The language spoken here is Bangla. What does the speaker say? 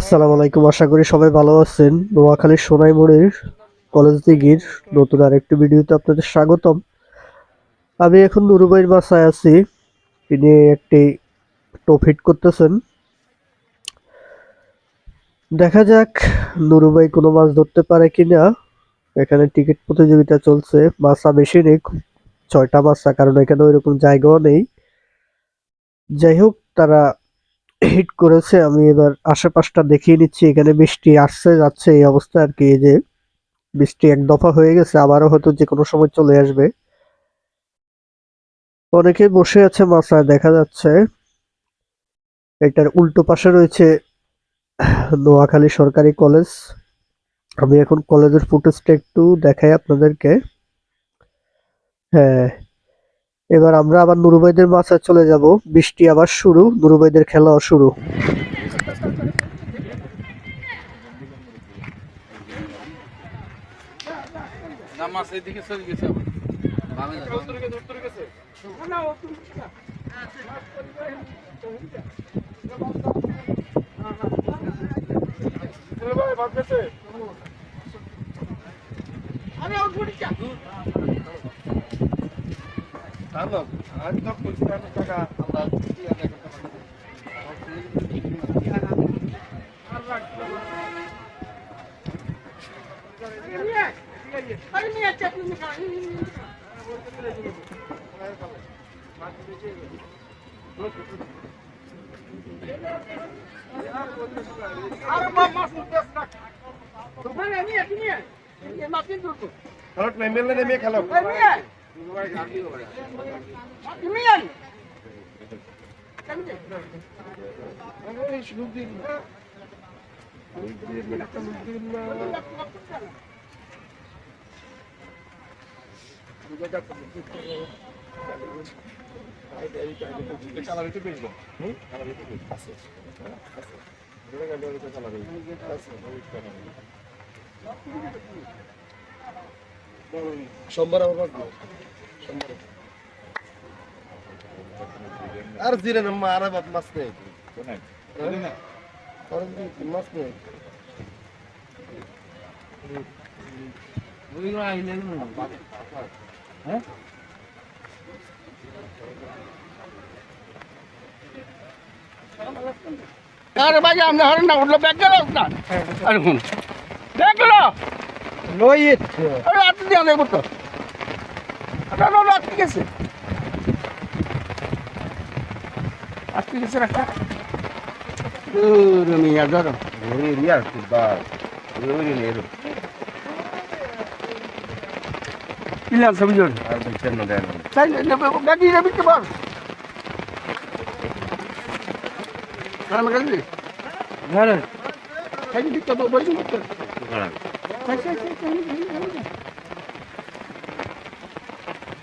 আসসালামু আলাইকুম, আশা করি সবাই ভালো আছেন। নোয়াখালীর সোনাইমুড়ির কলেজ দিঘির নতুন আরেকটি ভিডিওতে আপনাদের স্বাগতম। আমি এখন নুরুভাইয়ের বাসায় আছি। তিনি একটি টোপ হিট করতেছেন। দেখা যাক নুরুভাই কোনো মাছ ধরতে পারে কিনা। এখানে টিকিট প্রতিযোগিতা চলছে, মাছা বেশি নেই, 6টা মাছা, কারণ এখানে ওইরকম জায়গাও নেই। যাই হোক, তারা হিট করেছে। আমি এবার আশেপাশটা দেখিয়ে নিচ্ছি। এখানে বৃষ্টি আসছে যাচ্ছে এই অবস্থা আর কি। এই যে বৃষ্টি এক দফা হয়ে গেছে, আবারও হয়তো যে কোনো সময় চলে আসবে। অনেকে বসে আছে মাচায়, দেখা যাচ্ছে। এটার উল্টো পাশে রয়েছে নোয়াখালী সরকারি কলেজ। আমি এখন কলেজের ফুটেজটা একটু দেখাই আপনাদেরকে। হ্যাঁ, এবার আমরা আবার নুরুভাইদের মাচায় চলে যাব। বৃষ্টি আবার শুরু, নুরুভাইদের খেলাও শুরু। সোমবার আবার আর জিরে না আর মাছ নেই মাছ নেই আরে ভাই আমরা হরেন না উঠলো ব্যাগ গেল না আরে শুন ব্যাগ গেল লইত আরে আপনি দিয়ে আনে করতো না না না ঠিক আছে ঠিক আছে রাখা মিয়া ধরো রিয়া কুবার নেই কিলাম সবই জোর আর বিচার না দেন তাই ব্যাগ দিয়ে দিতে পার আমার কাছে হ্যাঁ খাই দিতে তো বলছি না হ্যাঁ খাই